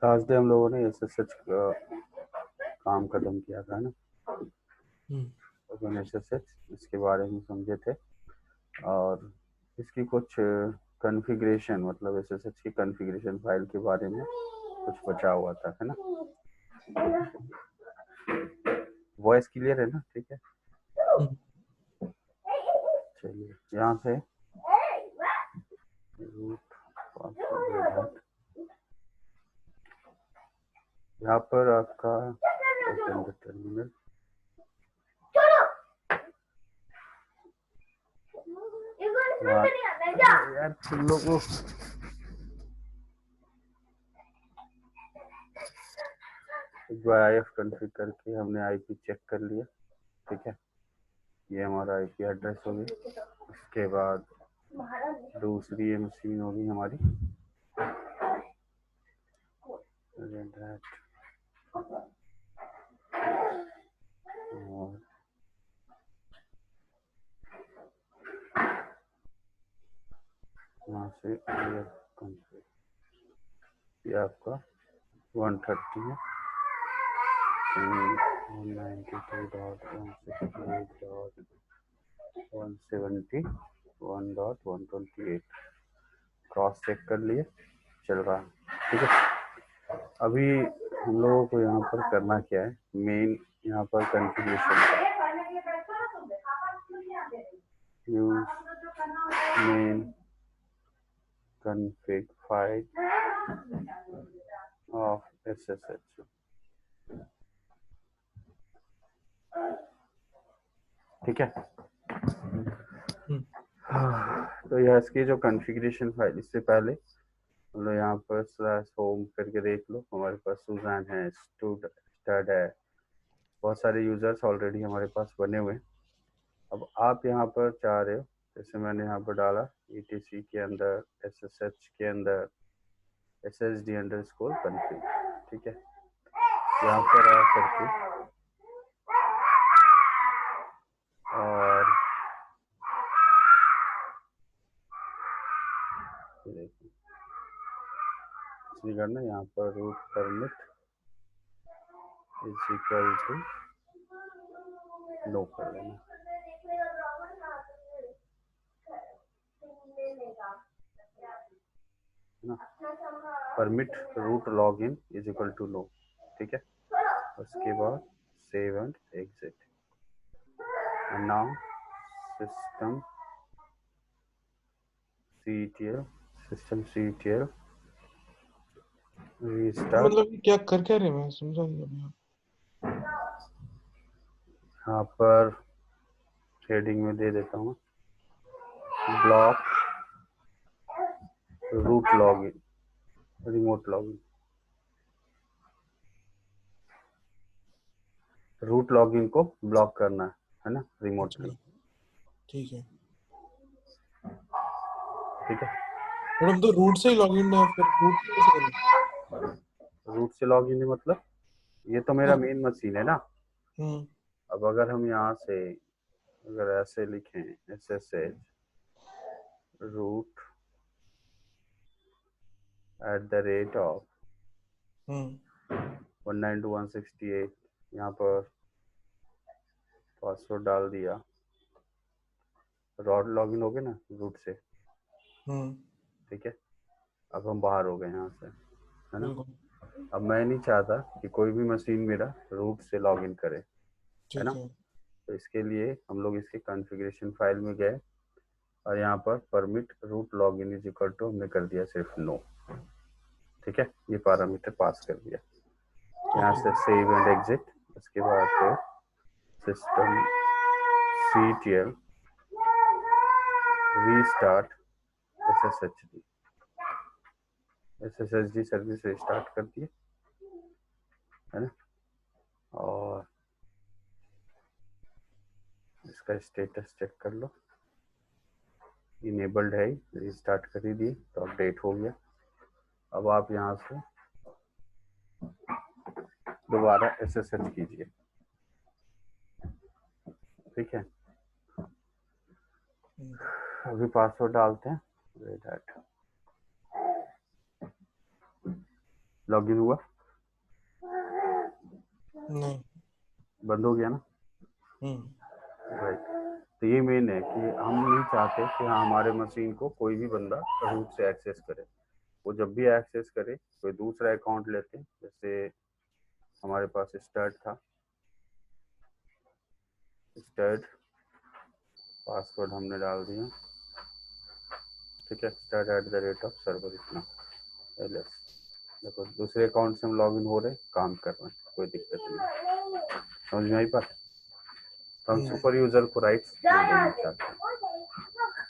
Last day हम लोगों ने एसएसएच का काम खत्म किया था ना, एसएसएच इसके बारे में समझे थे और इसकी कुछ कॉन्फ़िगरेशन मतलब एसएसएच की कॉन्फ़िगरेशन फाइल के बारे में कुछ बचा हुआ था, है ना। वॉइस क्लियर है ना? ठीक है, चलिए यहाँ से यहाँ पर आपका ओपन द टर्मिनल, यार तुम लोगों IF कॉन्फ़िगर करके हमने आईपी चेक कर लिया, ठीक है। ये हमारा आईपी एड्रेस होगी। उसके बाद दूसरी ये मशीन होगी हमारी और वहाँ से ये आपका 130 है, 192.168.171.128 क्रॉस चेक कर लिए, चल रहा है, ठीक है। अभी हम लोगों को यहाँ पर करना क्या है, मेन यहाँ पर configuration use main config file of SSH, ठीक है। तो यह इसकी जो कॉन्फ़िगरेशन फाइल, इससे पहले हम लोग यहाँ पर /home करके देख लो, हमारे पास सुजान है, स्टड है, बहुत सारे यूजर्स ऑलरेडी हमारे पास बने हुए हैं। अब आप यहाँ पर चाह रहे हो, जैसे मैंने यहाँ पर डाला etc के अंदर SSH के अंदर ssd_config, ठीक है। यहाँ पर आ करके और इसलिए करना यहाँ पर root permit is equal to no कर देना, ना permit root login is equal to no, ठीक है। उसके बाद save and exit, and now system ctl restart. मतलब क्या कर क्या रहे, मैं समझा नहीं अभी। यहाँ पर हेडिंग में दे देता हूँ block root login remote login, root login को ब्लॉक करना है ना रिमोटली, ठीक है, ठीक है। पर हम तो रूट से ही लॉगिन है, फिर रूट कैसे करें? रूट से लॉगिन है मतलब ये तो मेरा मेन मशीन है ना। अब अगर हम यहाँ से अगर ऐसे लिखें SSH रूट @of 192.168, यहाँ पर पासवर्ड डाल दिया, रॉड लॉगिन हो गए ना रूट से, ठीक है। अब हम बाहर हो गए यहाँ से, है ना। अब मैं नहीं चाहता कि कोई भी मशीन मेरा रूट से लॉगिन करे, है ना। तो इसके लिए हम लोग इसके कॉन्फ़िगरेशन फाइल में गए और यहाँ पर permit root login is equal to हमने कर दिया सिर्फ नो, ठीक है। ये पैरामीटर पास कर दिया, यहाँ से सेव एंड एग्जिट। उसके बाद तो system ctl restart SSHD service restart कर दिए, है ना। और इसका स्टेटस चेक कर लो, इनेबल्ड है, रिस्टार्ट कर ही दिए तो अपडेट हो गया। अब आप यहाँ से दोबारा SSH कीजिए, ठीक है, अभी पासवर्ड डालते हैं। लॉगिन हुआ? नहीं। बंद हो गया ना? राइट। तो ये मेन है कि हम नहीं चाहते कि हाँ हमारे मशीन को कोई भी बंदा रूट से एक्सेस करे। वो जब भी एक्सेस करे कोई दूसरा अकाउंट लेते हैं, जैसे हमारे पास स्टार्ट था, स्टार्ट पासवर्ड हमने डाल दिया, ठीक है, start@सर्वर इतना एलएस। देखो दूसरे अकाउंट से हम लॉगिन हो रहे, काम कर रहे हैं, कोई दिक्कत नहीं। समझ में आई बात? तो हम सुपर यूजर को राइट्स नहीं देना चाहते हैं।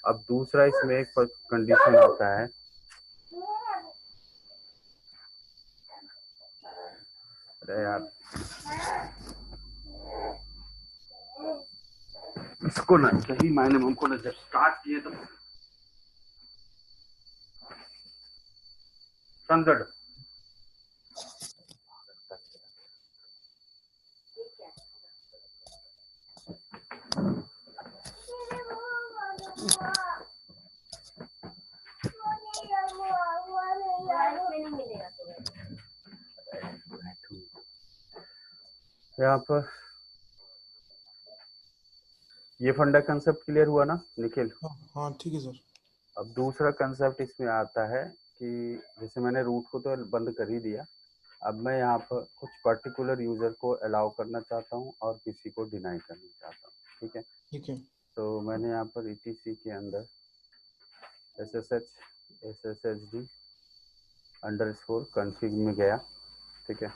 अब दूसरा इसमें एक कंडीशन आता है, अरे यार इसको ना सही मायने में हमको ना जब स्टार्ट किए तो संकट यहाँ पर ये फंडा कंसेप्ट क्लियर हुआ ना निखिल? हाँ ठीक है सर। अब दूसरा कंसेप्ट इसमें आता है कि जैसे मैंने रूट को तो बंद कर ही दिया, अब मैं यहाँ पर कुछ पर्टिकुलर यूजर को अलाउ करना चाहता हूँ और किसी को डिनाई करना चाहता हूँ, ठीक है? ठीक है। तो मैंने यहाँ पर etc के अंदर sshd अंडरस्कोर config में गया, ठीक है,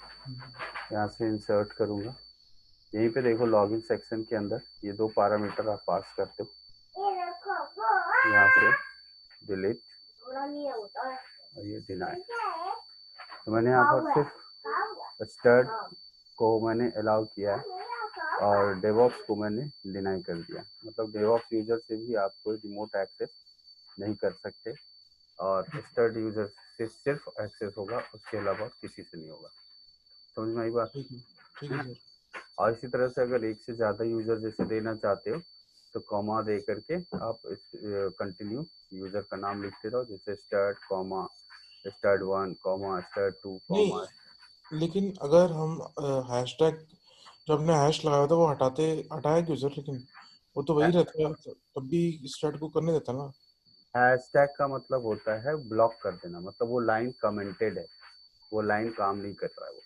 यहाँ से इंसर्ट करूँगा। यहीं पे देखो लॉगिन सेक्शन के अंदर ये दो पैरामीटर आप पास करते हो, यहाँ से डिलीट और ये डिनाई। तो मैंने यहाँ पर सिर्फ स्टार्ट को मैंने अलाउ किया है और डेवऑप्स को मैंने डिनाई कर दिया। मतलब डेवऑप्स यूजर से भी आप कोई रिमोट एक्सेस नहीं कर सकते और स्टार्ट यूजर से सिर्फ एक्सेस होगा, उसके अलावा किसी से नहीं होगा। समझ में आई बात? ठीक है सर। और इसी तरह से अगर एक से ज्यादा यूजर जैसे देना चाहते हो तो कॉमा दे करके आप कंटिन्यू यूजर का नाम लिखते रहो, जैसे start comma start 1 comma start 2 comma. लेकिन अगर हम हैशटैग जो हमने हैश लगाया था वो हटाया क्यों सर? लेकिन वो तो वही रहता है, तब भी स्टार्ट को करने देता ना। हैशटैग का मतलब होता है ब्लॉक कर देना, मतलब वो लाइन कमेंटेड है, वो लाइन काम नहीं कर रहा है वो,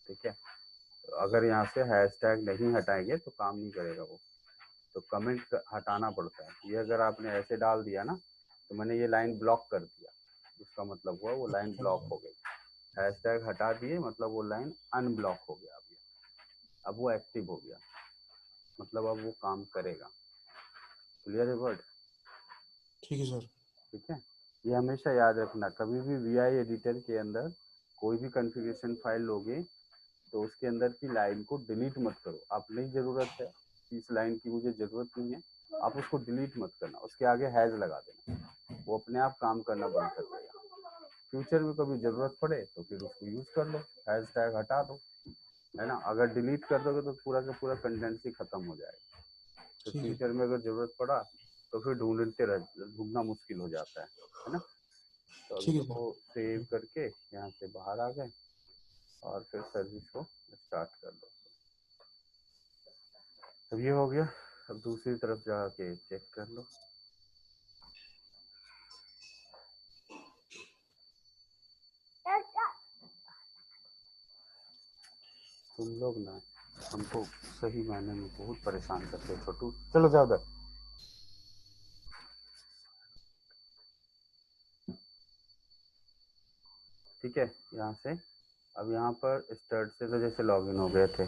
ठीक है? अगर यहाँ से हैशटैग नहीं हटाएंगे तो काम नहीं करेगा वो, तो कमेंट हटाना पड़ता है। ये अगर आपने ऐसे डाल दिया ना तो मैंने ये लाइन ब्लॉक कर दिया, इसका मतलब हुआ वो लाइन ब्लॉक हो गई। हैशटैग हटा दिए मतलब वो लाइन अनब्लॉक हो गया, अब वो एक्टिव हो गया, मतलब अब वो काम करेगा। क्लियर है वर्ड? ठीक है सर। ठीक है, ये हमेशा याद रखना, कभी भी वीआई एडिटर के अंदर कोई भी कॉन्फ़िगरेशन फाइल लोगे तो उसके अंदर की लाइन को डिलीट मत करो। आप नहीं जरूरत है, इस लाइन की मुझे जरूरत नहीं है, आप उसको डिलीट मत करना, उसके आगे हैज लगा देना, वो अपने आप काम करना बंद कर देगा। फ्यूचर में कभी जरूरत पड़े तो फिर उसको यूज कर लो, हैज टैग हटा दो, है ना? अगर डिलीट कर दोगे तो पूरा का पूरा कंटेंट ही खत्म हो जाएगा। तो फ्यूचर में अगर जरूरत पड़ा तो फिर ढूंढना मुश्किल हो जाता है ना? तो अभी इसको सेव करके यहाँ से बाहर आ गए और फिर सर्विस को स्टार्ट कर दो। अब ये हो गया, अब दूसरी तरफ जाके चेक कर लो। तुम लोग ना हमको सही मायने में बहुत परेशान करते हो छोटू, चलो जाओ उधर। ठीक है, यहाँ से अब यहाँ पर स्टार्ट से तो जैसे लॉगिन हो गए थे,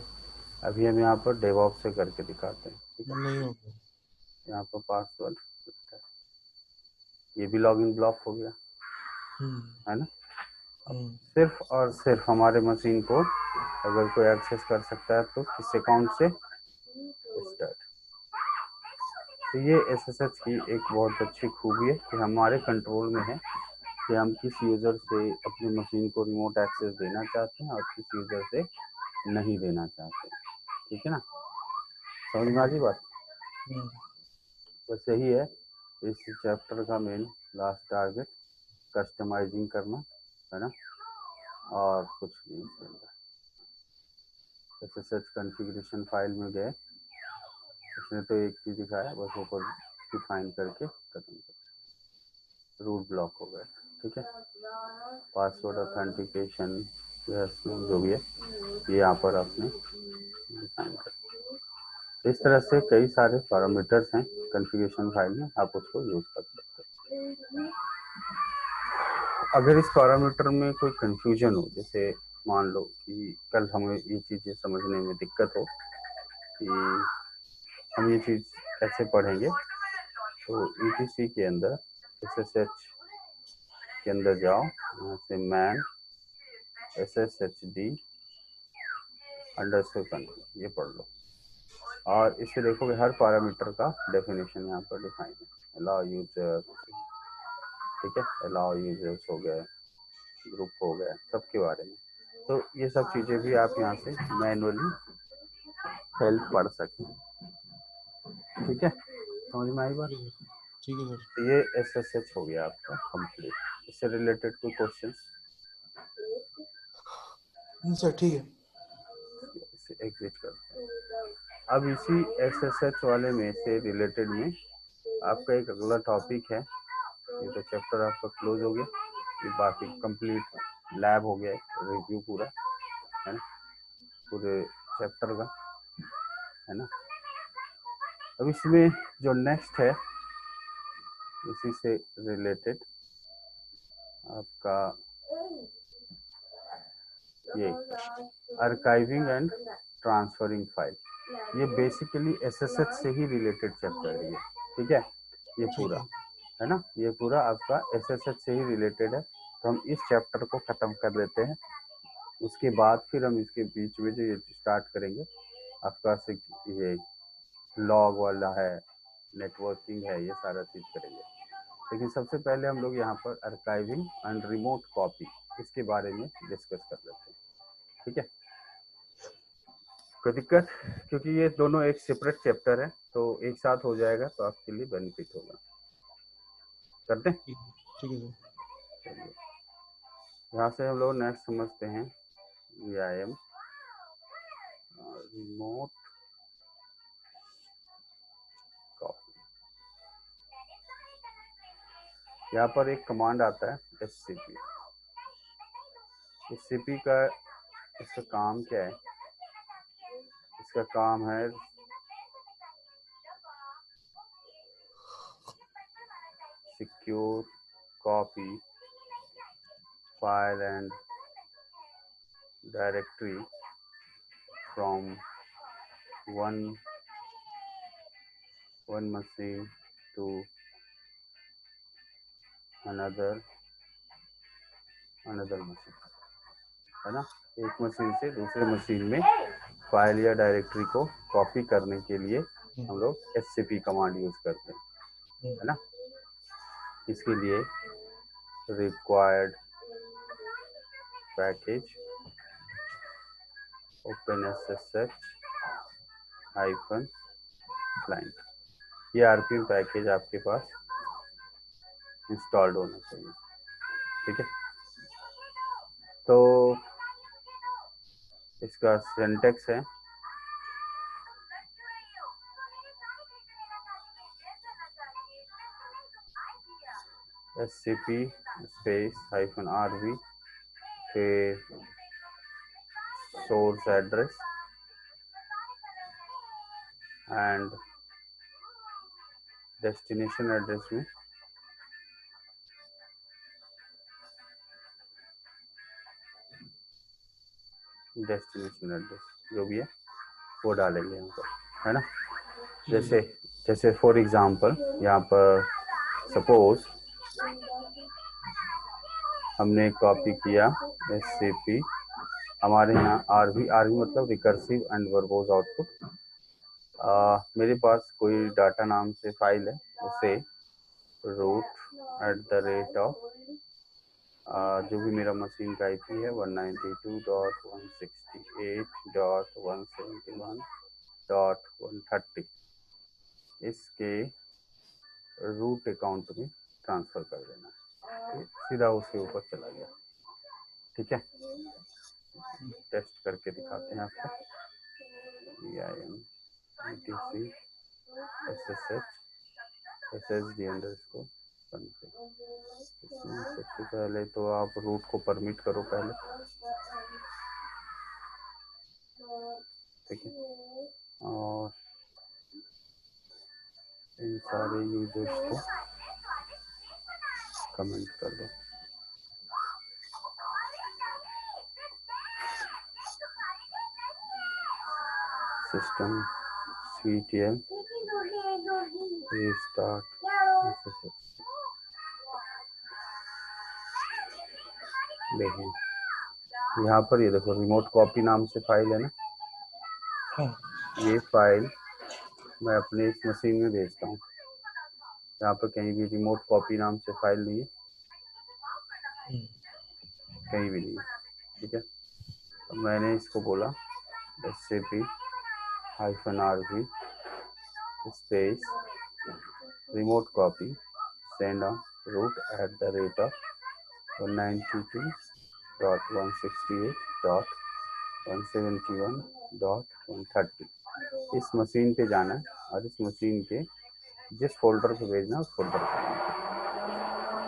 अभी हम यहाँ पर डेवऑप्स से करके दिखाते हैं। ठीक है, नहीं होगा यहाँ पर पासवर्ड, ये भी लॉगिन ब्लॉक हो गया, है ना? सिर्फ और सिर्फ हमारे मशीन को अगर कोई एक्सेस कर सकता है तो किस अकाउंट से? स्टार्ट। तो ये एसएसएच की एक बहुत अच्छी खूबी है कि हमारे कंट्रोल में है कि हम किस यूजर से अपनी मशीन को रिमोट एक्सेस देना चाहते हैं और किस यूजर से नहीं देना चाहते हैं। ठीक है ना? समझ में आ गई बात? बस यही है इस चैप्टर का मेन लास्ट टारगेट, कस्टमाइजिंग करना है ना, और कुछ नहीं इसके अंदर। SSH कॉन्फ़िगरेशन फाइल में गए, इसने तो एक चीज दिखाया, बस ऊपर डिफाइन करके खत्म कर, रूट ब्लॉक हो गया। ठीक है, पासवर्ड ऑथेंटिकेशन जो भी है ये यहाँ पर आपने डिफाइन कर। इस तरह से कई सारे पैरामीटर्स हैं कॉन्फ़िगरेशन फाइल में, आप उसको यूज कर सकते हैं। अगर इस पैरामीटर में कोई कंफ्यूजन हो, जैसे मान लो कि कल हमें ये चीजें समझने में दिक्कत हो कि हम ये चीज कैसे पढ़ेंगे, तो ETC के अंदर SSH के अंदर जाओ, यहाँ से मैन SSHD _ ये पढ़ लो, और इससे देखोगे हर पैरामीटर का डेफिनेशन यहाँ पर डिफाइन है। अलाउ यूजर, ठीक है, अलाउ यूजर्स हो गए, ग्रुप हो गया, सबके बारे में। तो ये सब चीजें भी आप यहाँ से मैनुअली हेल्प पढ़ सकते हैं। ठीक है, समझ में आई बात? ठीक है सर। ये SSH हो गया आपका कंप्लीट। इससे रिलेटेड कोई क्वेश्चंस? सर ठीक है, इसे एग्जिट करते हैं। अब इसी SSH वाले में से रिलेटेड में आपका एक अगला टॉपिक है। ये तो चैप्टर आपका क्लोज हो गया, ये बाकी कंप्लीट लैब हो गया, रिव्यू पूरा है ना, पूरे चैप्टर का है ना। अब इसमें जो नेक्स्ट है उसी से रिलेटेड आपका ये आर्काइविंग एंड ट्रांसफरिंग फाइल, ये बेसिकली SSH से ही रिलेटेड चैप्टर है ये। ठीक है, ये पूरा है ना, ये पूरा आपका SSH से ही रिलेटेड है। तो हम इस चैप्टर को खत्म कर लेते हैं, उसके बाद फिर हम इसके बीच में जो ये स्टार्ट करेंगे आपका से ये लॉग वाला है, नेटवर्किंग है, ये सारा चीज करेंगे। लेकिन सबसे पहले हम लोग यहाँ पर आर्काइविंग एंड रिमोट कॉपी, इसके बारे में डिस्कस कर लेते हैं। ठीक है, कोई दिक्कत? क्योंकि ये दोनों एक सेपरेट चैप्टर है, तो एक साथ हो जाएगा तो आपके लिए बेनिफिट होगा। करते हैं? ठीक है सर। चलिए, यहाँ से हम लोग नेक्स्ट समझते हैं VIM रिमोट कॉपी। यहाँ पर एक कमांड आता है SCP। SCP का इसका काम क्या है? इसका काम है secure copy file and directory from one machine to another machine, है ना। एक मशीन से दूसरे मशीन में फाइल या डायरेक्टरी को कॉपी करने के लिए हम लोग SCP कमांड यूज करते हैं, है ना। इसके लिए रिक्वायर्ड पैकेज OpenSSH -client, ये RPM पैकेज आपके पास इंस्टॉल्ड होना चाहिए। ठीक है, तो इसका सिंटैक्स है SCP -RV फिर source address and destination address में डेस्टिनेशन एड्रेस जो भी है वो डालेंगे यहाँ पर, है ना। जैसे फॉर एग्जांपल यहाँ पर सपोज हमने कॉपी किया SCP, हमारे यहाँ RV मतलब रिकर्सिव एंड वर्बोज आउटपुट। मेरे पास कोई डाटा नाम से फाइल है, उसे root@, जो भी मेरा मशीन का IP है 192.168.171.130, इसके रूट अकाउंट में ट्रांसफर कर देना है, सीधा उसके ऊपर चला गया। ठीक है, टेस्ट करके दिखाते हैं आपको। VIM इसमें सबसे पहले तो आप रूट को परमिट करो पहले, ठीक है, और इन सारे यूजर्स को कमेंट कर दो। System CTL restart. देखिए यहाँ पर ये देखो रिमोट कॉपी नाम से फाइल है ना, ये फाइल मैं अपने इस मशीन में भेजता हूँ। यहाँ पर कहीं भी रिमोट कॉपी नाम से फाइल नहीं है, कहीं भी नहीं है। ठीक है, तो मैंने इसको बोला SCP-RV space remote copy send on root at the rate of 192.168.171.130। इस मशीन पे जाना है और इस मशीन के जिस फोल्डर पे भेजना है उस फोल्डर पे।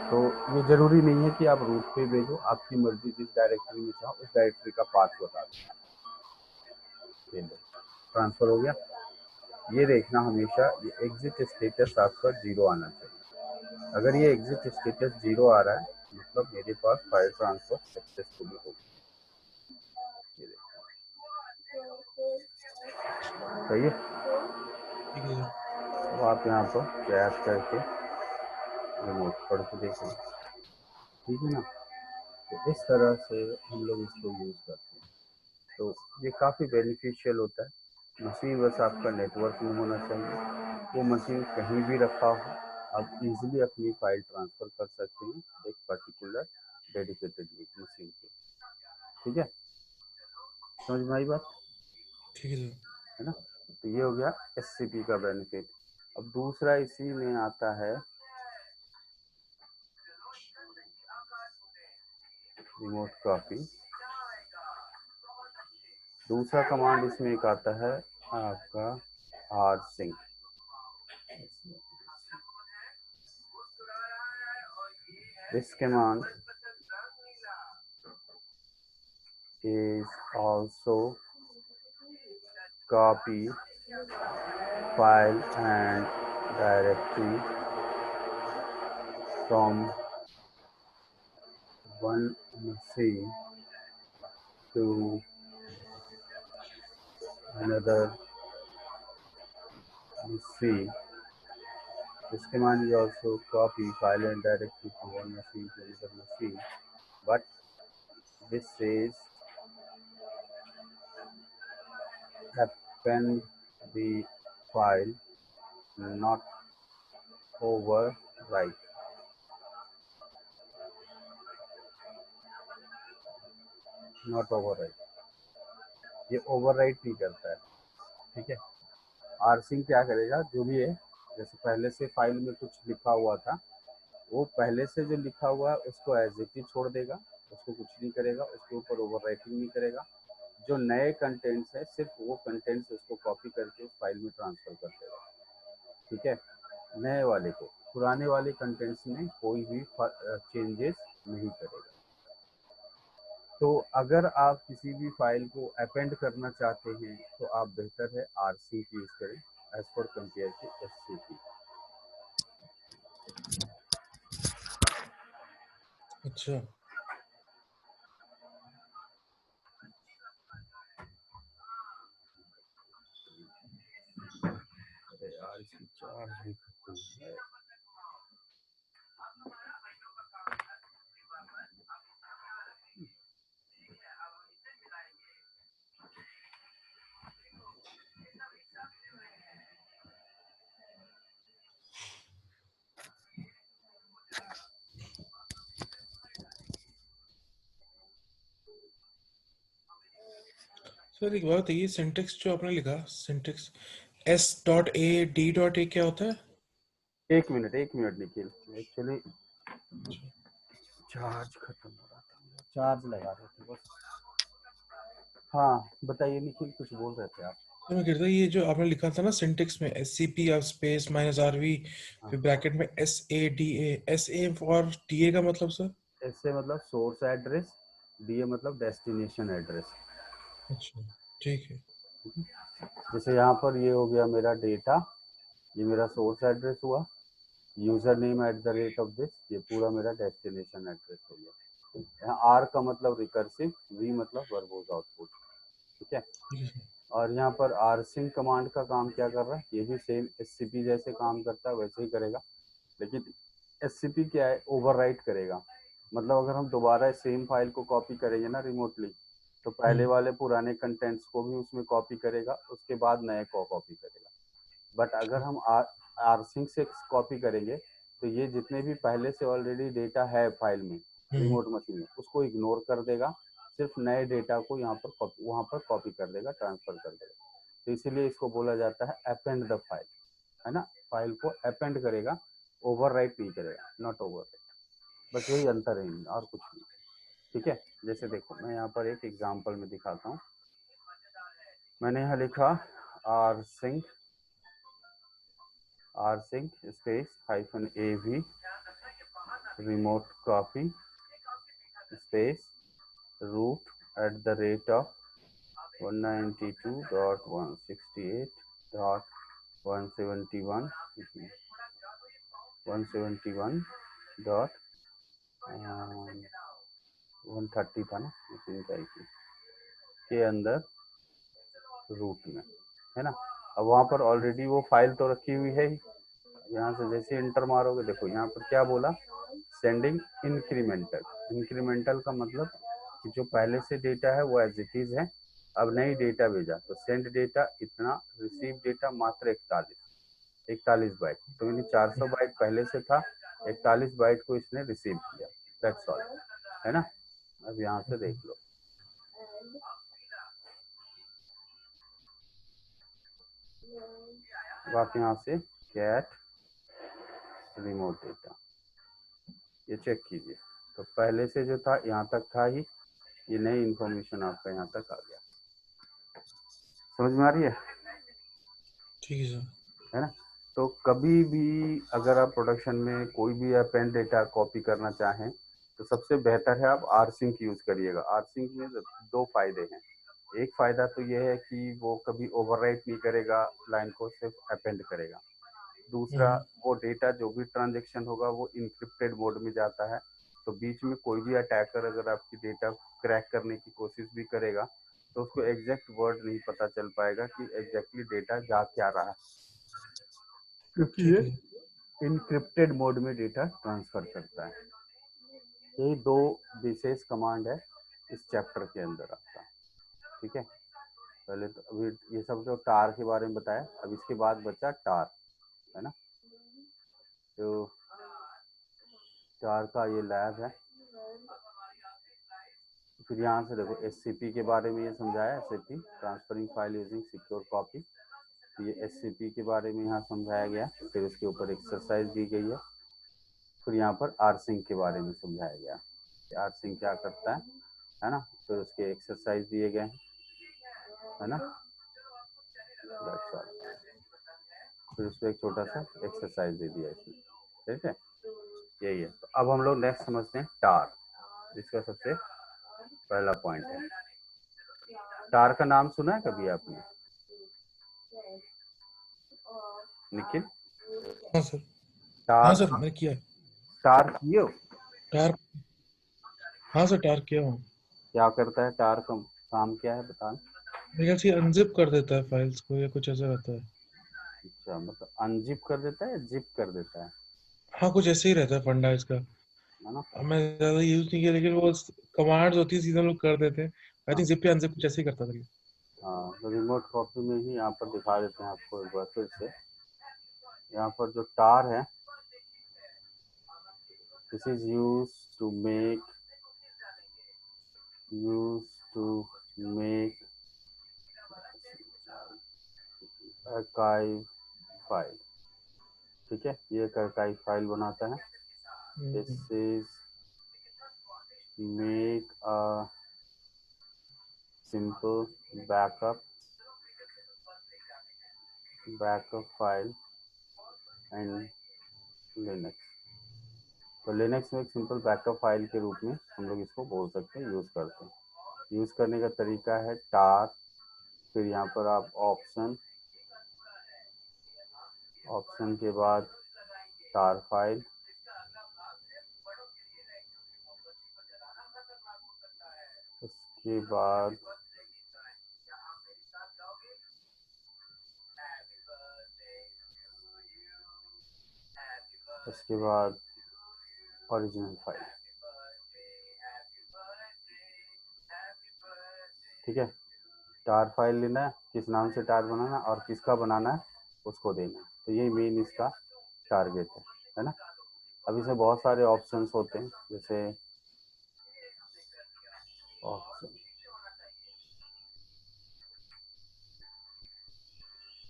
तो ये जरूरी नहीं है कि आप रूट पे भेजो, आपकी मर्जी, जिस डायरेक्टरी में चाहो उस डायरेक्टरी का पाथ बता दो। ये लो, ट्रांसफर हो गया। ये देखना हमेशा ये एग्जिट स्टेटस आपका 0 आना चाहिए। अगर ये एग्जिट स्टेटस 0 आ रहा है मतलब मेरे पास फाइल ट्रांसफर सक्सेसफुली हो गया। सही है, तो आप यहाँ पर चेक करके रिमोट पढ़ के देखें। ठीक है ना, तो इस तरह से हम लोग इसको यूज़ करते हैं। तो ये काफ़ी बेनिफिशियल होता है। मशीन बस आपका नेटवर्क में होना चाहिए, वो मशीन कहीं भी रखा हो, आप इजीली अपनी फाइल ट्रांसफ़र कर सकते हैं एक पर्टिकुलर डेडिकेटेड मशीन पे। ठीक है, समझ में आई बात? ठीक है ना, तो ये हो गया SCP का बेनिफिट। अब दूसरा इसी में आता है रिमोट कॉपी। दूसरा कमांड इसमें एक आता है आपका rsync। This command is also copy file and directory from one machine to another machine. This command is also copy file and directory from one machine to another machine, but this says append the file, not overwrite. Not overwrite, ये overwrite नहीं करता है। ठीक है, rsync क्या करेगा, जो भी है जैसे पहले से फाइल में कुछ लिखा हुआ था वो पहले से जो लिखा हुआ है उसको एज इट इज छोड़ देगा, उसको कुछ नहीं करेगा, उसके ऊपर ओवरराइटिंग नहीं करेगा। जो नए कंटेंट्स है सिर्फ वो कंटेंट्स उसको कॉपी करके उस फाइल में ट्रांसफर कर देगा। ठीक है, नए वाले को, पुराने वाले कंटेंट्स में कोई भी चेंजेस नहीं करेगा। तो अगर आप किसी भी फाइल को अपेंड करना चाहते हैं तो आप बेहतर है rsync यूज करें as for compare to SCP। अच्छा, अरे यार इसकी चार्ज भी खत्म है। सर एक बात है, ये सिंटेक्स जो आपने लिखा, सिंटेक्स S.A.D.A क्या होता है? एक मिनट निखिल, एक्चुअली चार्ज खत्म हो रहा था, चार्ज लगा रहे थे बस। हाँ बताइए निखिल, कुछ बोल रहे थे आप। तो मैं कह रहा था ये जो आपने लिखा था ना सिंटेक्स में SCP और स्पेस -RV फिर ब्रैकेट में SADA, SA फॉर TA का मतलब सर? SA मतलब सोर्स एड्रेस, DA मतलब डेस्टिनेशन एड्रेस। अच्छा ठीक है। जैसे यहाँ पर ये हो गया मेरा डेटा, ये मेरा सोर्स एड्रेस हुआ, यूजर नेम @दिस, ये पूरा मेरा डेस्टिनेशन एड्रेस हो गया। यहाँ R का मतलब रिकर्सिव, V मतलब वर्बोज आउटपुट, ठीक है। और यहाँ पर rsync कमांड का काम क्या कर रहा है, ये भी सेम SCP जैसे काम करता है, वैसे ही करेगा, लेकिन SCP क्या है, ओवरराइट करेगा। मतलब अगर हम दोबारा सेम फाइल को कॉपी करेंगे ना रिमोटली, तो पहले वाले पुराने कंटेंट्स को भी उसमें कॉपी करेगा, उसके बाद नए को कॉपी करेगा। बट अगर हम rsync से कॉपी करेंगे, तो ये जितने भी पहले से ऑलरेडी डेटा है फाइल में, रिमोट मशीन में, उसको इग्नोर कर देगा, सिर्फ नए डेटा को यहाँ पर वहाँ पर कॉपी कर देगा, ट्रांसफर कर देगा। तो इसीलिए इसको बोला जाता है अपेंड द फाइल, है ना। फाइल को अपेंड करेगा, ओवरराइट नहीं करेगा, नॉट ओवरराइट। बस यही अंतर है इनमें, और कुछ नहीं, ठीक है। जैसे देखो मैं यहाँ पर एक एग्जांपल में दिखाता हूँ। मैंने यहाँ लिखा rsync space -AV remote copy space root @ 192.168.171.130 था ना मशीन का IP के अंदर रूट में, है ना। अब वहाँ पर ऑलरेडी वो फाइल तो रखी हुई है ही। यहाँ से जैसे इंटर मारोगे, देखो यहाँ पर क्या बोला, सेंडिंग इंक्रीमेंटल। इंक्रीमेंटल का मतलब कि जो पहले से डेटा है वो एज इट इज है, अब नई डेटा भेजा, तो सेंड डेटा इतना, रिसीव डेटा मात्र 41 बाइट। तो यानी 400 बाइट पहले से था, 41 बाइट को इसने रिसीव किया, दैट्स ऑल, है ना। अब यहाँ से देख लो, आप यहाँ से कैट रिमोट डेटा ये चेक कीजिए, तो पहले से जो था यहाँ तक था ही, ये नई इंफॉर्मेशन आपका यहाँ तक आ गया। समझ में आ रही है? ठीक है सर। है ना। तो कभी भी अगर आप प्रोडक्शन में कोई भी अपेंड डेटा कॉपी करना चाहें, तो सबसे बेहतर है आप rsync यूज करिएगा। rsync में दो फायदे हैं। एक फायदा तो ये है कि वो कभी ओवरराइट नहीं करेगा लाइन को, सिर्फ अपेंड करेगा। दूसरा, वो डेटा जो भी ट्रांजेक्शन होगा वो इंक्रिप्टेड मोड में जाता है, तो बीच में कोई भी अटैकर अगर आपकी डेटा क्रैक करने की कोशिश भी करेगा, तो उसको एग्जैक्ट वर्ड नहीं पता चल पाएगा कि एग्जैक्टली डेटा जा क्या रहा है, क्योंकि ये इनक्रिप्टेड मोड में डेटा ट्रांसफर करता है। यही दो विशेष कमांड है इस चैप्टर के अंदर आपका, ठीक है। पहले तो अभी ये सब जो टार के बारे में बताया, अब इसके बाद बचा टार, है ना। तो टार का ये लैब है। फिर यहाँ से देखो SCP के बारे में ये समझाया, SCP transferring file using secure copy, तो ये SCP के बारे में यहाँ समझाया गया। फिर उसके ऊपर एक्सरसाइज दी गई है। फिर यहाँ पर rsync के बारे में समझाया गया, rsync क्या करता है ना। फिर उसके एक्सरसाइज दिए गए हैं, है ना। फिर उसको एक छोटा सा एक्सरसाइज दे दिया इसमें, ठीक है। यही है। तो अब हम लोग नेक्स्ट समझते हैं टार, जिसका सबसे पहला पॉइंट है। टार का नाम सुना है कभी आपने निखिल? हाँ सर। टार, हाँ सर मैंने किया। टार किए हो? टार, हाँ सर टार किया हूँ। क्या करता है टार का काम, क्या है बताना। मेरे ख्याल से अनजिप कर देता है फाइल्स को या कुछ ऐसा रहता है। अच्छा, मतलब अनजिप कर देता है, जिप कर देता हाँ कुछ ऐसे ही रहता है फंडा इसका। है ना। अब मैं ज्यादा यूज नहीं किया, लेकिन वो कमांड्स होती है सीधे लोग कर देते हैं। आई हाँ थिंक जिप या अनजिप कुछ ऐसे ही करता था ये। हाँ, तो रिमोट कॉपी में ही यहाँ पर दिखा देते हैं आपको एक बार फिर से। यहाँ पर जो टार है, this is use to make archive file, ठीक है, ये एक archive फाइल बनाता है. This is make a simple backup file and Linux. तो लिनक्स में एक सिंपल बैकअप फाइल के रूप में हम लोग इसको बोल सकते हैं, यूज करते हैं. यूज करने का तरीका है टार, फिर यहाँ पर आप ऑप्शन के बाद टार फाइल, उसके बाद ओरिजिनल फाइल. ठीक है, टार फाइल लेना है, किस नाम से टार बनाना और किसका बनाना है उसको देना. तो ये मेन इसका टारगेट है ना. अब इसमें बहुत सारे ऑप्शंस होते हैं, जैसे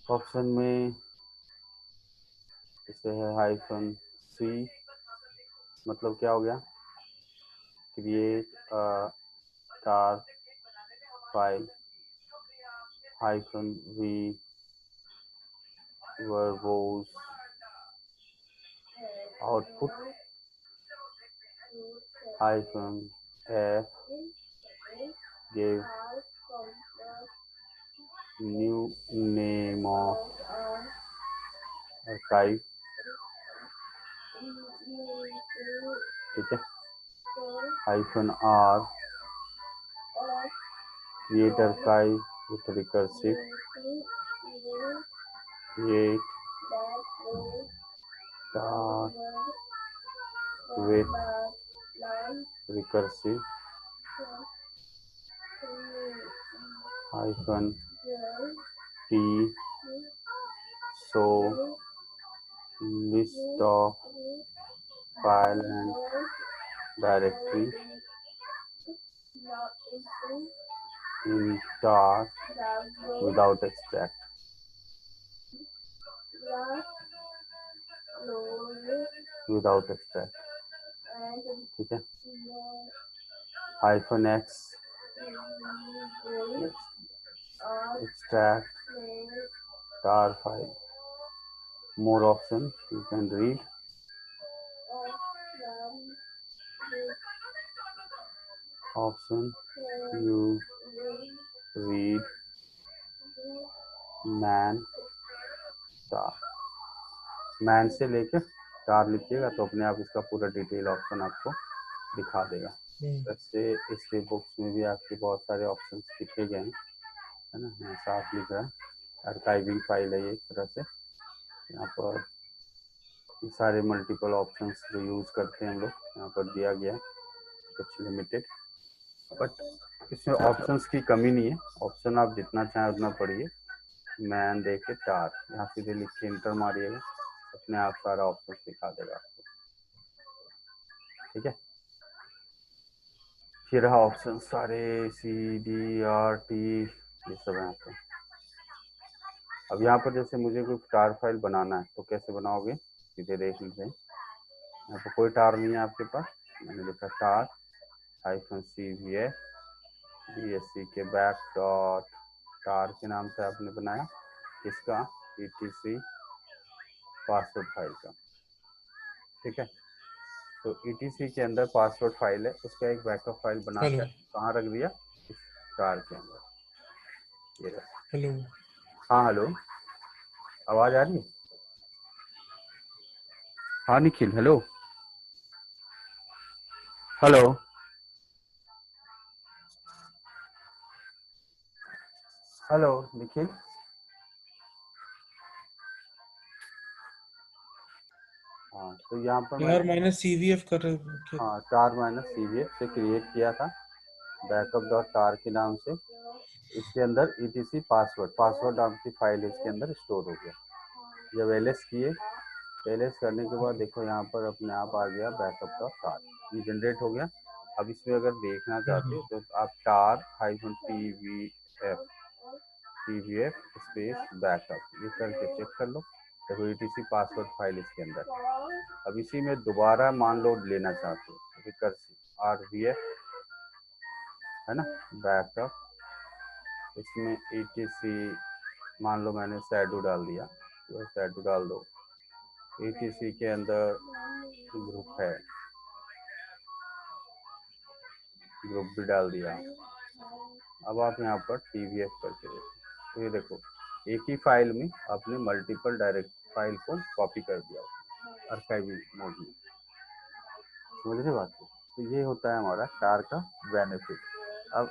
ऑप्शन में जैसे है -c, मतलब क्या हो गया, create tar file -v verbose output -f give new name of archive. ठीक है, -r create archive with recursive, create tar with recursive -t show list of file and directory in tar without extract. ठीक है, -x extract tar file. More options you can read. Option you read man tar. Man से लेकर टार लिखिएगा तो अपने आप इसका पूरा डिटेल ऑप्शन आपको दिखा देगा. वैसे इसके बुक्स में भी आपके बहुत सारे ऑप्शंस लिखे गए हैं, है ना. यहाँ साफ लिख रहा है आर्काइविंग फाइल है ये एक तरह से. यहाँ पर सारे मल्टीपल ऑप्शंस जो यूज करते हैं हम लोग यहाँ पर दिया गया है, कुछ लिमिटेड, बट इसमें ऑप्शंस की कमी नहीं है. ऑप्शन आप जितना चाहें उतना पढ़िए. मैन देखे टार, यहाँ सीधे लिख के इंटर मारिएगा, अपने आप सारा ऑप्शन दिखा देगा आपको. ठीक है, ये रहा ऑप्शन सारे CDRT ये सब यहाँ पे. अब यहाँ पर जैसे मुझे कोई टार फाइल बनाना है तो कैसे बनाओगे, सीधे देख लीजिए. यहाँ पर कोई टार नहीं है आपके पास, मैंने लिखा टार -cvf bsc के बैक डॉट टार के नाम से आपने बनाया इसका etc पासवर्ड फाइल का. ठीक है, तो etc के अंदर पासवर्ड फाइल है, उसका एक बैकअप फाइल बनाकर कहाँ रख दिया, इस टार के अंदर. ये हेलो, हाँ हेलो, आवाज आ रही है. हाँ Nikhil, hello hello. Hello Nikhil. हाँ, तो यहाँ पर टार -cvf कर रहे थे. हाँ, टार -cvf से क्रिएट किया था बैकअप डॉट टार के नाम से. इसके अंदर etc पासवर्ड नाम की फाइल इसके अंदर स्टोर हो गया. जब ls किए, ls करने के बाद देखो यहाँ पर अपने आप आ गया बैकअप डॉट टार, ये जनरेट हो गया. अब इसमें अगर देखना चाहते हो तो आप टार -pvf cvf स्पेस बैकअप, ये करके चेक कर लो। देखो etc पासवर्ड फाइल इसके अंदर। अब इसी में दोबारा मान लो लेना चाहते हो, रिकर्सिव rvf है ना, बैकअप, इसमें etc मान लो मैंने shadow डाल दिया, तो shadow डाल दो। etc के अंदर ग्रुप है, ग्रुप भी डाल दिया। अब आप यहाँ पर tvf करके देखो, तो ये देखो एक ही फाइल में आपने मल्टीपल डायरेक्ट फाइल को कॉपी कर दिया आर्काइविंग मोड में। समझ रहे बात को? तो ये होता है हमारा tar का बेनिफिट। अब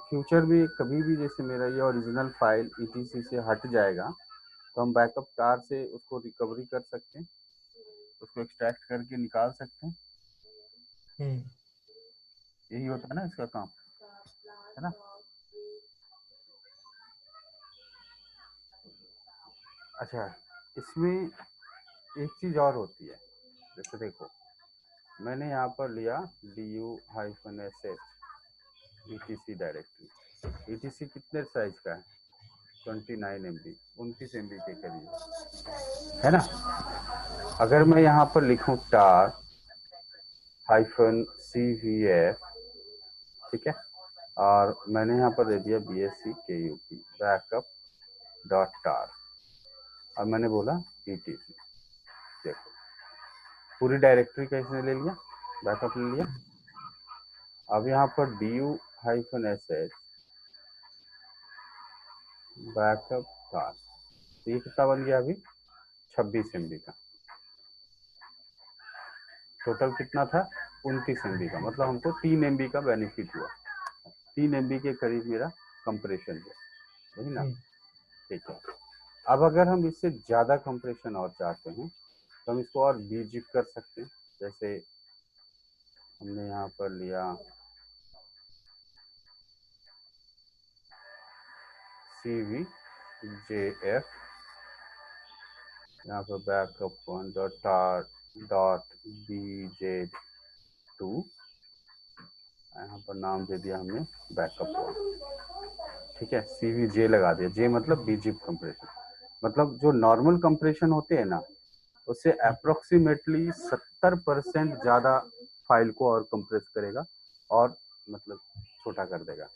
फ्यूचर में कभी भी जैसे मेरा ये ओरिजिनल फाइल etc से हट जाएगा, तो हम बैकअप tar से उसको रिकवरी कर सकते हैं, उसको एक्सट्रैक्ट करके निकाल सकते हैं। यही होता है ना इसका काम, है ना। अच्छा, इसमें एक चीज और होती है, जैसे देखो मैंने यहाँ पर लिया du-sh etc डायरेक्टरी। etc कितने साइज का है? 29 MB, 29 MB के करीब, है ना। अगर मैं यहाँ पर लिखूं tar-cvf, ठीक है, और मैंने यहाँ पर दे दिया bsc बैकअप डॉट tar, अब मैंने बोला etc, देखो पूरी डायरेक्टरी का इसने ले लिया, बैकअप ले लिया। अब यहाँ पर du-sh बैकअप tar, तो ये कितना बन गया अभी? 26 MB का। टोटल कितना था? 29 MB का। मतलब हमको 3 MB का बेनिफिट हुआ, 3 MB के करीब मेरा कंप्रेशन हुआ, वही ना। ठीक है, अब अगर हम इससे ज्यादा कंप्रेशन और चाहते हैं तो हम इसको और बीजिप कर सकते हैं। जैसे हमने यहाँ पर लिया cvjf, यहाँ पर बैकअप 1.tar.bj2, यहाँ पर नाम दे दिया हमने बैकअप 1, ठीक है, cvj लगा दिया, j मतलब बीजिप कंप्रेशन, मतलब जो नॉर्मल कंप्रेशन होते हैं ना, उससे अप्रोक्सीमेटली 70% ज्यादा फाइल को और कंप्रेस करेगा और मतलब छोटा कर देगा।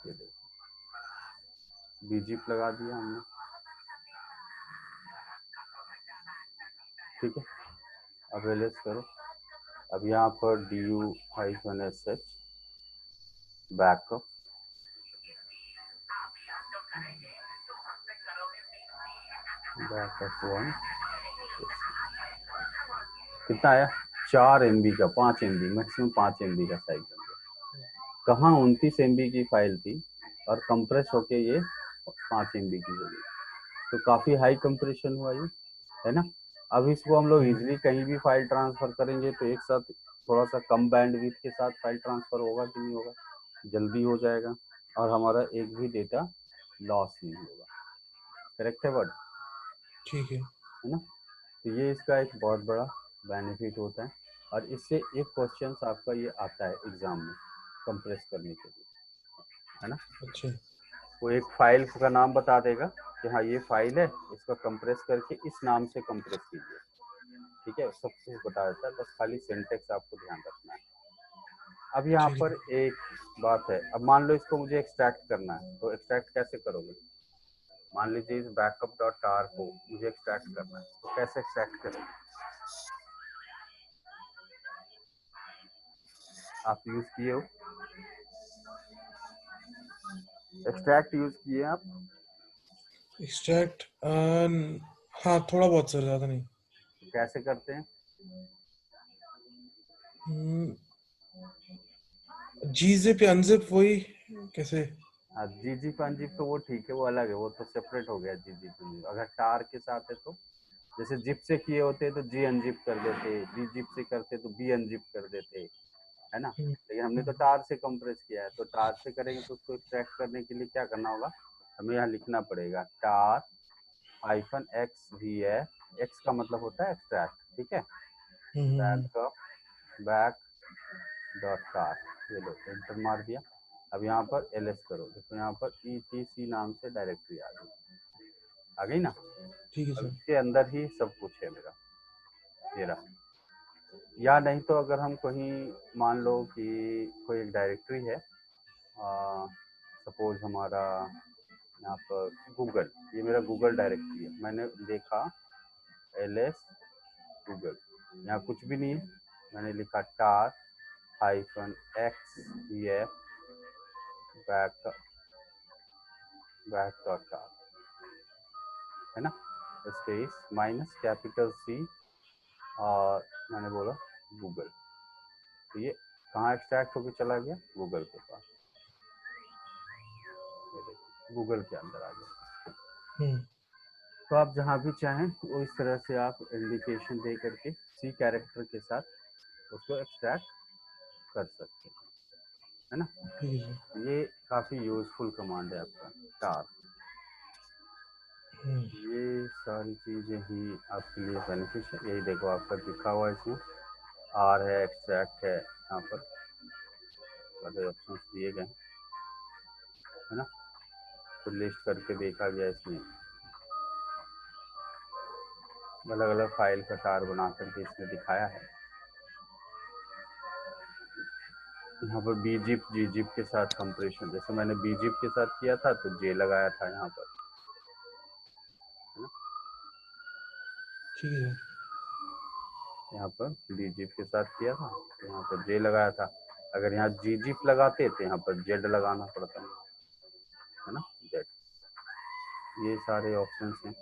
ये देखो बीजिप लगा दिया हमने, ठीक है। अब एलएस करो, अब यहाँ पर du-sh बैकअप, बैकअप 1 कितना आया? 4 MB का, 5 MB मैक्सिमम 5 MB का साइज बन गया। कहाँ 29 MB की फाइल थी और कंप्रेस होके ये 5 MB की हो गई, तो काफी हाई कंप्रेशन हुआ ये, है ना। अब इसको हम लोग इजीली कहीं भी फाइल ट्रांसफर करेंगे तो एक साथ थोड़ा सा कम बैंडविड्थ के साथ फाइल ट्रांसफर होगा कि नहीं होगा? जल्दी हो जाएगा और हमारा एक भी डेटा लॉस नहीं होगा। करेक्ट है वर्ड? ठीक है ना। तो ये इसका एक बहुत बड़ा बेनिफिट होता है, और इससे एक क्वेश्चन आपका ये आता है एग्जाम में कंप्रेस करने के लिए, है ना। अच्छा वो एक फाइल का नाम बता देगा कि हाँ ये फाइल है, इसको कंप्रेस करके इस नाम से कंप्रेस कीजिए, ठीक है, सब कुछ बता देता है, बस खाली सिंटेक्स आपको ध्यान रखना है। अब यहाँ ठीक पर है एक बात है, अब मान लो इसको मुझे एक्सट्रैक्ट करना है, तो एक्सट्रैक्ट कैसे करोगे? मान लीजिए इस बैकअप डॉट tar को मुझे एक्सट्रैक्ट करना है, तो कैसे एक्सट्रैक्ट करेंगे? आप यूज किए हो एक्सट्रैक्ट? यूज किए आप? एक्सट्रैक्ट हाँ थोड़ा बहुत सर, ज्यादा नहीं। कैसे करते हैं? जीजिप या अनजिप, वही कैसे? जीजिप अनजिप तो वो ठीक है, वो अलग है, वो तो सेपरेट हो गया जीजिप अनजिप। अगर टार के साथ है तो जैसे जिप से किए होते तो जी अनजिप कर देते, जी जिप से करते तो बी अनजिप कर देते, है ना। लेकिन हमने तो टार से कंप्रेस किया है, तो टार से करेंगे तो उसको एक्सट्रैक्ट करने के लिए क्या करना होगा? हमें यहाँ लिखना पड़ेगा टार -xvf, x का मतलब होता है एक्सट्रैक्ट, ठीक है, बैकअप बैक डॉट tar, ये लो एंटर मार दिया। अब यहाँ पर ls करो, देखो यहाँ पर etc नाम से डायरेक्टरी आ गई ना। ठीक है अब सर। इसके अंदर ही सब कुछ है मेरा, ये रहा। या नहीं तो अगर हम कहीं मान लो कि कोई एक डायरेक्टरी है, सपोज हमारा यहाँ पर गूगल, ये मेरा गूगल डायरेक्टरी है, मैंने देखा ls गूगल, यहाँ कुछ भी नहीं है, मैंने लिखा tar -xef back.tar है ना, स्पेस माइनस कैपिटल C और मैंने बोला गूगल। तो ये कहाँ एक्सट्रैक्ट होकर चला गया, गूगल के पास, गूगल के अंदर आ गया। तो आप जहाँ भी चाहें वो इस तरह से आप इंडिकेशन दे करके C कैरेक्टर के साथ उसको एक्सट्रैक्ट कर सकते हैं, है ना। ये काफ़ी यूजफुल कमांड है आपका tar। ये सारी चीज़ें ही आपके लिए बेनिफिशियल, यही देखो आपका लिखा हुआ है इसमें, R है, एक्सट्रैक्ट है, यहाँ पर सारे ऑप्शन दिए गए है ना। तो लिस्ट करके देखा गया इसमें, अलग अलग फाइल का tar बना करके इसमें दिखाया है। यहाँ पर bzip gzip के साथ कंप्रेशन, जैसे मैंने bzip के साथ किया था तो j लगाया था यहाँ पर, है ना। ठीक है। यहाँ पर bzip के साथ किया था तो यहाँ पर j लगाया था, अगर यहाँ gzip लगाते तो यहाँ पर z लगाना पड़ता है ना, z। ये सारे ऑप्शंस हैं।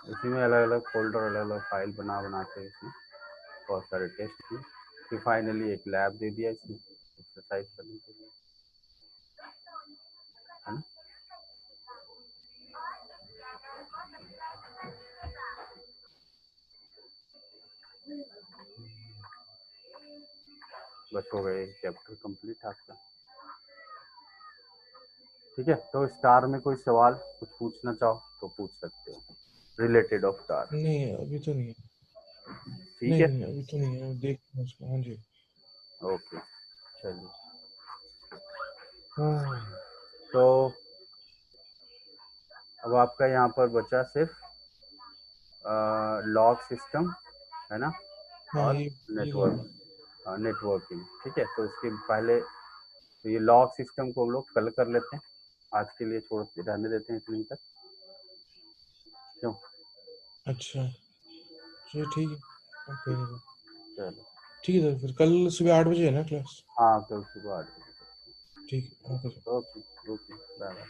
इसी में अलग अलग फोल्डर, अलग अलग फाइल बना के इसमें बहुत सारे टेस्ट किए, फिर फाइनली एक लैब दे दिया इसमें एक्सरसाइज करने के लिए, है ना। बस हो गए चैप्टर कंप्लीट आपका। ठीक है, तो स्टार में कोई सवाल कुछ पूछना चाहो तो पूछ सकते हो रिलेटेड ऑफ स्टार। नहीं अभी तो नहीं, ठीक है, नहीं अभी तो नहीं है, देख उसको। हाँ जी, ओके चलिए। तो अब आपका यहाँ पर बचा सिर्फ लॉग सिस्टम, है ना, और नेटवर्किंग। ठीक है, तो इसके पहले तो ये लॉग सिस्टम को हम लोग कल कर लेते हैं, आज के लिए छोड़ रहने देते हैं इतने तक, क्यों। अच्छा चलिए ठीक है, चलो ठीक है सर। फिर कल सुबह 8 बजे है ना क्लास? हाँ, कल सुबह 8 बजे। ठीक है, okay sir. Okay okay, bye bye.